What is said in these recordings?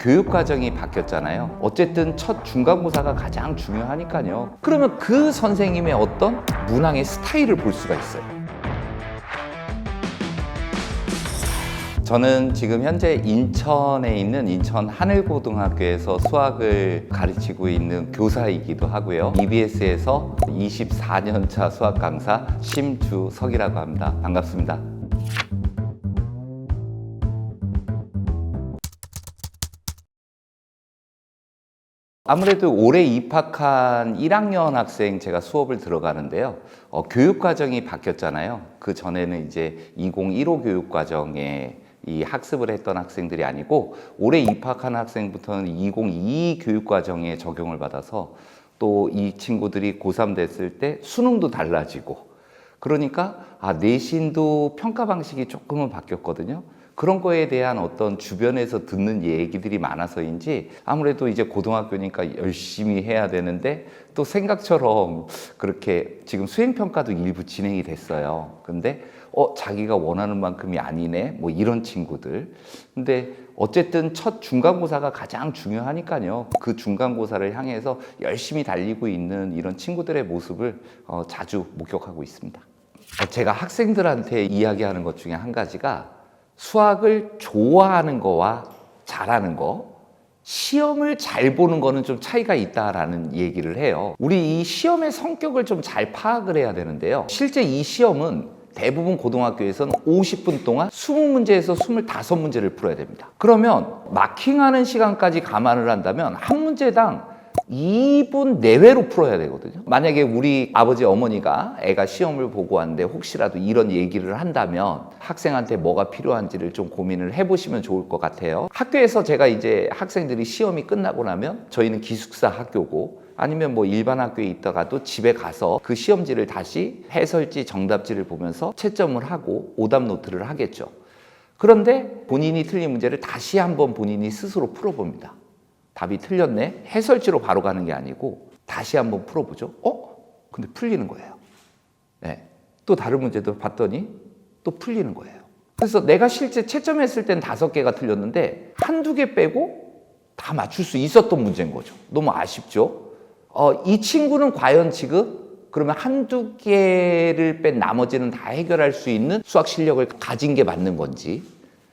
교육과정이 바뀌었잖아요. 어쨌든 첫 중간고사가 가장 중요하니까요. 그러면 그 선생님의 어떤 문항의 스타일을 볼 수가 있어요. 저는 지금 현재 인천에 있는 인천 하늘고등학교에서 수학을 가르치고 있는 교사이기도 하고요. EBS에서 24년차 수학 강사 심주석이라고 합니다. 반갑습니다. 아무래도 올해 입학한 1학년 학생 제가 수업을 들어가는데요. 교육과정이 바뀌었잖아요. 그 전에는 이제 2015 교육과정에 이 학습을 했던 학생들이 아니고 올해 입학한 학생부터는 2022 교육과정에 적용을 받아서 또 이 친구들이 고3 됐을 때 수능도 달라지고 그러니까 내신도 평가 방식이 조금은 바뀌었거든요. 그런 거에 대한 어떤 주변에서 듣는 얘기들이 많아서인지 아무래도 이제 고등학교니까 열심히 해야 되는데 또 생각처럼 그렇게 지금 수행평가도 일부 진행이 됐어요. 근데 자기가 원하는 만큼이 아니네 뭐 이런 친구들. 근데 어쨌든 첫 중간고사가 가장 중요하니까요. 그 중간고사를 향해서 열심히 달리고 있는 이런 친구들의 모습을 자주 목격하고 있습니다. 제가 학생들한테 이야기하는 것 중에 한 가지가 수학을 좋아하는 거와 잘하는 거, 시험을 잘 보는 거는 좀 차이가 있다라는 얘기를 해요. 우리 이 시험의 성격을 좀 잘 파악을 해야 되는데요. 실제 이 시험은 대부분 고등학교에서는 50분 동안 20문제에서 25문제를 풀어야 됩니다. 그러면 마킹하는 시간까지 감안을 한다면 한 문제당 2분 내외로 풀어야 되거든요. 만약에 우리 아버지 어머니가 애가 시험을 보고 왔는데 혹시라도 이런 얘기를 한다면 학생한테 뭐가 필요한지를 좀 고민을 해보시면 좋을 것 같아요. 학교에서 제가 이제 학생들이 시험이 끝나고 나면 저희는 기숙사 학교고 아니면 뭐 일반 학교에 있다가도 집에 가서 그 시험지를 다시 해설지 정답지를 보면서 채점을 하고 오답 노트를 하겠죠. 그런데 본인이 틀린 문제를 다시 한번 본인이 스스로 풀어봅니다. 답이 틀렸네? 해설지로 바로 가는 게 아니고 다시 한번 풀어보죠. 근데 풀리는 거예요. 네. 또 다른 문제도 봤더니 또 풀리는 거예요. 그래서 내가 실제 채점했을 땐 5개가 틀렸는데 한두 개 빼고 다 맞출 수 있었던 문제인 거죠. 너무 아쉽죠? 이 친구는 과연 지금 그러면 한두 개를 뺀 나머지는 다 해결할 수 있는 수학 실력을 가진 게 맞는 건지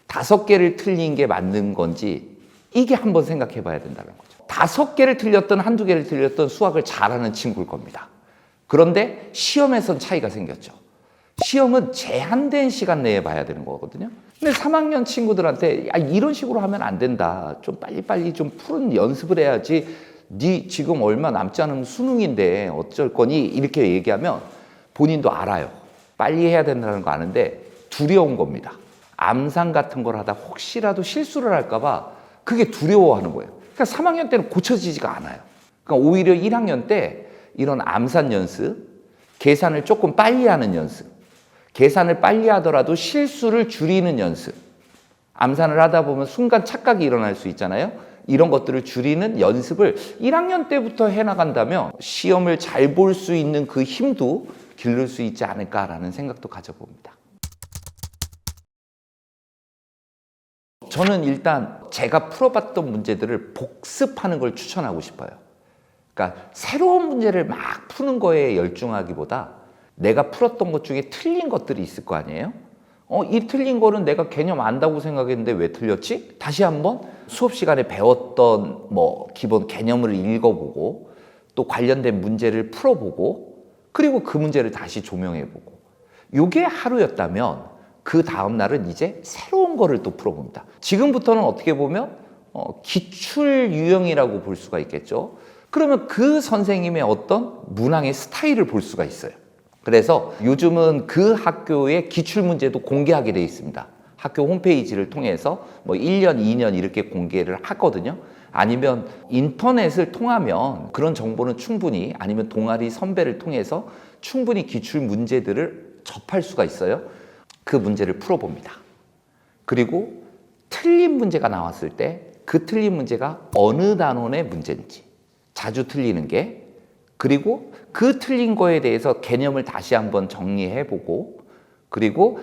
5개를 틀린 게 맞는 건지 이게 한번 생각해 봐야 된다는 거죠. 5개를 틀렸던 한두 개를 틀렸던 수학을 잘하는 친구일 겁니다. 그런데 시험에선 차이가 생겼죠. 시험은 제한된 시간 내에 봐야 되는 거거든요. 근데 3학년 친구들한테 이런 식으로 하면 안 된다. 좀 빨리빨리 좀 푸는 연습을 해야지. 네 지금 얼마 남지 않으면 수능인데 어쩔 거니? 이렇게 얘기하면 본인도 알아요. 빨리 해야 된다는 거 아는데 두려운 겁니다. 암산 같은 걸 하다 혹시라도 실수를 할까 봐 그게 두려워하는 거예요. 그러니까 3학년 때는 고쳐지지가 않아요. 그러니까 오히려 1학년 때 이런 암산 연습, 계산을 조금 빨리 하는 연습, 계산을 빨리 하더라도 실수를 줄이는 연습, 암산을 하다 보면 순간 착각이 일어날 수 있잖아요. 이런 것들을 줄이는 연습을 1학년 때부터 해나간다면 시험을 잘 볼 수 있는 그 힘도 기를 수 있지 않을까라는 생각도 가져봅니다. 저는 일단 제가 풀어봤던 문제들을 복습하는 걸 추천하고 싶어요. 그러니까 새로운 문제를 막 푸는 거에 열중하기보다 내가 풀었던 것 중에 틀린 것들이 있을 거 아니에요? 이 틀린 거는 내가 개념 안다고 생각했는데 왜 틀렸지? 다시 한번 수업 시간에 배웠던 기본 개념을 읽어보고 또 관련된 문제를 풀어보고 그리고 그 문제를 다시 조명해보고 이게 하루였다면 그 다음 날은 이제 새로운 거를 또 풀어봅니다. 지금부터는 어떻게 보면 기출 유형이라고 볼 수가 있겠죠. 그러면 그 선생님의 어떤 문항의 스타일을 볼 수가 있어요. 그래서 요즘은 그 학교의 기출 문제도 공개하게 돼 있습니다. 학교 홈페이지를 통해서 1년, 2년 이렇게 공개를 하거든요. 아니면 인터넷을 통하면 그런 정보는 충분히 아니면 동아리 선배를 통해서 충분히 기출 문제들을 접할 수가 있어요. 그 문제를 풀어봅니다. 그리고 틀린 문제가 나왔을 때 그 틀린 문제가 어느 단원의 문제인지 자주 틀리는 게 그리고 그 틀린 거에 대해서 개념을 다시 한번 정리해보고 그리고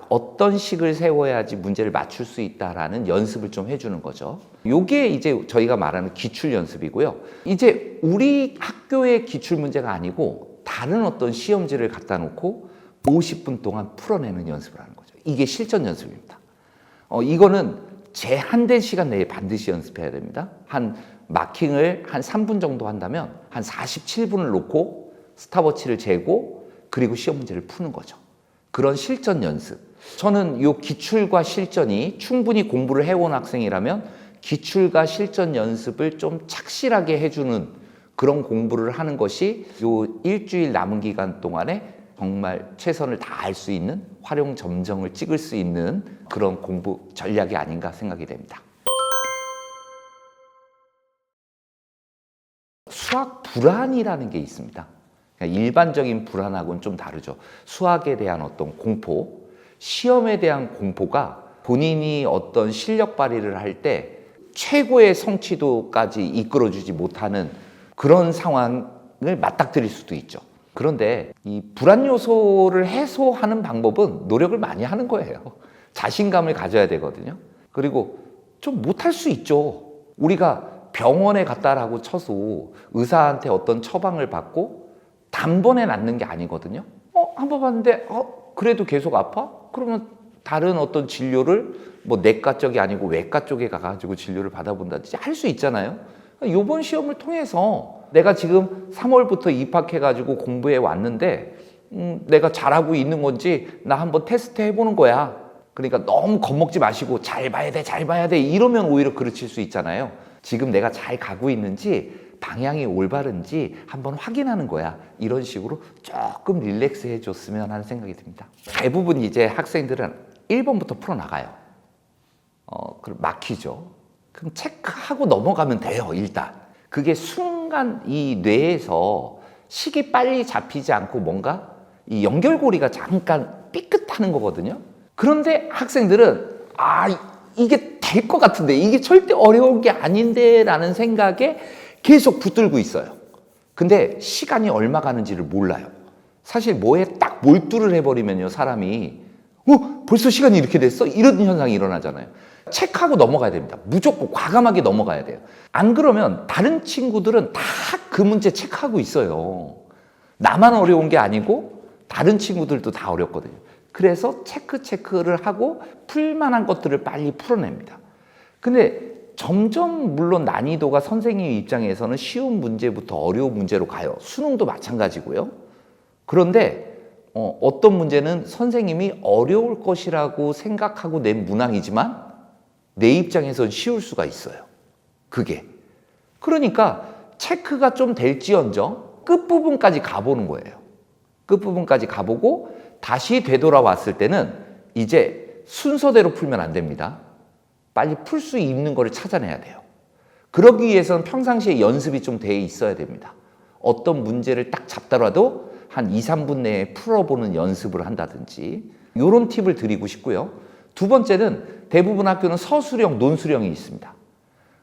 어떤 식을 세워야지 문제를 맞출 수 있다라는 연습을 좀 해주는 거죠. 요게 이제 저희가 말하는 기출 연습이고요. 이제 우리 학교의 기출 문제가 아니고 다른 어떤 시험지를 갖다 놓고 50분 동안 풀어내는 연습을 하는 거죠. 이게 실전 연습입니다. 이거는 제한된 시간 내에 반드시 연습해야 됩니다. 마킹을 한 3분 정도 한다면 한 47분을 놓고 스탑워치를 재고 그리고 시험 문제를 푸는 거죠. 그런 실전 연습. 저는 이 기출과 실전이 충분히 공부를 해온 학생이라면 기출과 실전 연습을 좀 착실하게 해주는 그런 공부를 하는 것이 이 일주일 남은 기간 동안에 정말 최선을 다할 수 있는 활용 점정을 찍을 수 있는 그런 공부 전략이 아닌가 생각이 됩니다. 수학 불안이라는 게 있습니다. 일반적인 불안하고는 좀 다르죠. 수학에 대한 어떤 공포, 시험에 대한 공포가 본인이 어떤 실력 발휘를 할 때 최고의 성취도까지 이끌어주지 못하는 그런 상황을 맞닥뜨릴 수도 있죠. 그런데 이 불안 요소를 해소하는 방법은 노력을 많이 하는 거예요. 자신감을 가져야 되거든요. 그리고 좀 못할 수 있죠. 우리가 병원에 갔다라고 쳐서 의사한테 어떤 처방을 받고 단번에 낫는 게 아니거든요. 한번 봤는데 그래도 계속 아파? 그러면 다른 어떤 진료를 뭐 내과 쪽이 아니고 외과 쪽에 가가지고 진료를 받아본다든지 할 수 있잖아요. 이번 시험을 통해서 내가 지금 3월부터 입학해가지고 공부해 왔는데 내가 잘하고 있는 건지 나 한번 테스트 해보는 거야. 그러니까 너무 겁먹지 마시고 잘 봐야 돼, 잘 봐야 돼 이러면 오히려 그르칠 수 있잖아요. 지금 내가 잘 가고 있는지 방향이 올바른지 한번 확인하는 거야. 이런 식으로 조금 릴렉스 해줬으면 하는 생각이 듭니다. 대부분 이제 학생들은 1번부터 풀어나가요. 그럼 막히죠. 그럼 체크하고 넘어가면 돼요, 일단. 그게 순간 이 뇌에서 식이 빨리 잡히지 않고 뭔가 이 연결고리가 잠깐 삐끗하는 거거든요. 그런데 학생들은 이게 될 것 같은데 이게 절대 어려운 게 아닌데 라는 생각에 계속 붙들고 있어요. 근데 시간이 얼마 가는지를 몰라요. 사실 뭐에 딱 몰두를 해버리면요, 사람이 벌써 시간이 이렇게 됐어? 이런 현상이 일어나잖아요. 체크하고 넘어가야 됩니다. 무조건 과감하게 넘어가야 돼요. 안 그러면 다른 친구들은 다 그 문제 체크하고 있어요. 나만 어려운 게 아니고 다른 친구들도 다 어렵거든요. 그래서 체크를 하고 풀만한 것들을 빨리 풀어냅니다. 근데 점점 물론 난이도가 선생님 입장에서는 쉬운 문제부터 어려운 문제로 가요. 수능도 마찬가지고요. 그런데 어떤 문제는 선생님이 어려울 것이라고 생각하고 낸 문항이지만 내 입장에선 쉬울 수가 있어요. 그게. 그러니까 체크가 좀 될지언정 끝부분까지 가보는 거예요. 끝부분까지 가보고 다시 되돌아왔을 때는 이제 순서대로 풀면 안 됩니다. 빨리 풀 수 있는 거를 찾아내야 돼요. 그러기 위해서는 평상시에 연습이 좀 돼 있어야 됩니다. 어떤 문제를 딱 잡더라도 한 2, 3분 내에 풀어보는 연습을 한다든지 이런 팁을 드리고 싶고요. 두 번째는 대부분 학교는 서술형, 논술형이 있습니다.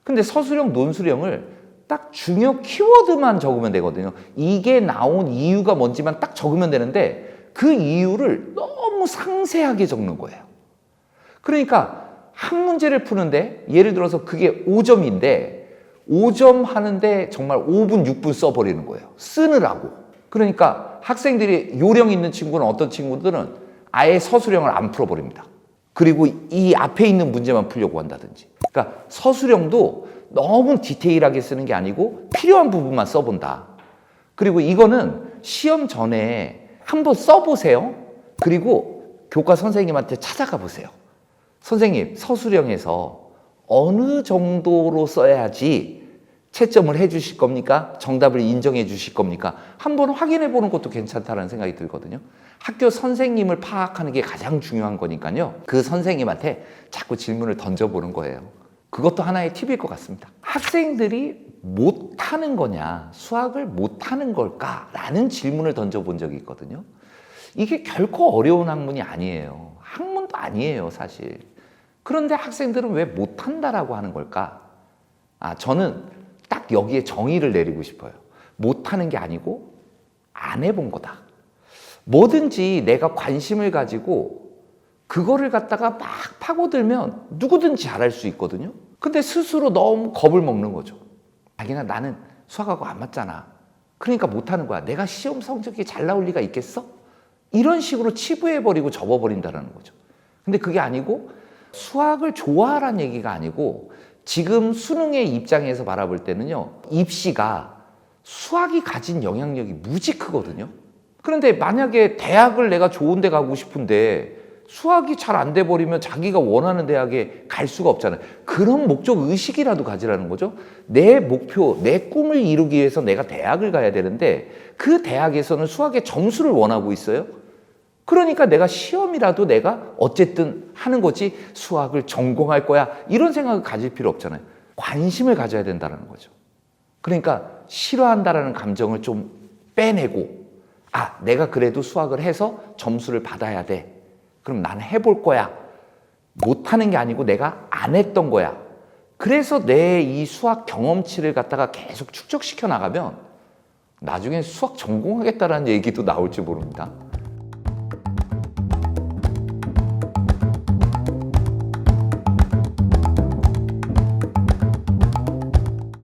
근데 서술형, 논술형을 딱 중요 키워드만 적으면 되거든요. 이게 나온 이유가 뭔지만 딱 적으면 되는데 그 이유를 너무 상세하게 적는 거예요. 그러니까 한 문제를 푸는데 예를 들어서 그게 5점인데 5점 하는데 정말 5분, 6분 써버리는 거예요. 쓰느라고. 그러니까 학생들이 요령 있는 친구는 어떤 친구들은 아예 서술형을 안 풀어버립니다. 그리고 이 앞에 있는 문제만 풀려고 한다든지. 그러니까 서술형도 너무 디테일하게 쓰는 게 아니고 필요한 부분만 써본다. 그리고 이거는 시험 전에 한번 써보세요. 그리고 교과 선생님한테 찾아가 보세요. 선생님, 서술형에서 어느 정도로 써야지 채점을 해 주실 겁니까? 정답을 인정해 주실 겁니까? 한번 확인해 보는 것도 괜찮다는 생각이 들거든요. 학교 선생님을 파악하는 게 가장 중요한 거니까요. 그 선생님한테 자꾸 질문을 던져보는 거예요. 그것도 하나의 팁일 것 같습니다. 학생들이 못하는 거냐, 수학을 못하는 걸까? 라는 질문을 던져본 적이 있거든요. 이게 결코 어려운 학문이 아니에요. 학문도 아니에요, 사실. 그런데 학생들은 왜 못한다라고 하는 걸까? 저는 딱 여기에 정의를 내리고 싶어요. 못하는 게 아니고 안 해본 거다. 뭐든지 내가 관심을 가지고 그거를 갖다가 막 파고들면 누구든지 잘할 수 있거든요. 근데 스스로 너무 겁을 먹는 거죠. 자기나 나는 수학하고 안 맞잖아. 그러니까 못하는 거야. 내가 시험 성적이 잘 나올 리가 있겠어? 이런 식으로 치부해버리고 접어버린다는 거죠. 근데 그게 아니고 수학을 좋아하라는 얘기가 아니고 지금 수능의 입장에서 바라볼 때는요. 입시가 수학이 가진 영향력이 무지 크거든요. 그런데 만약에 대학을 내가 좋은 데 가고 싶은데 수학이 잘 안 돼 버리면 자기가 원하는 대학에 갈 수가 없잖아요. 그런 목적 의식이라도 가지라는 거죠. 내 목표, 내 꿈을 이루기 위해서 내가 대학을 가야 되는데 그 대학에서는 수학의 점수를 원하고 있어요. 그러니까 내가 시험이라도 내가 어쨌든 하는 거지 수학을 전공할 거야 이런 생각을 가질 필요 없잖아요. 관심을 가져야 된다는 거죠. 그러니까 싫어한다라는 감정을 좀 빼내고 내가 그래도 수학을 해서 점수를 받아야 돼. 그럼 나는 해볼 거야. 못하는 게 아니고 내가 안 했던 거야. 그래서 내 이 수학 경험치를 갖다가 계속 축적시켜 나가면 나중에 수학 전공하겠다라는 얘기도 나올지 모릅니다.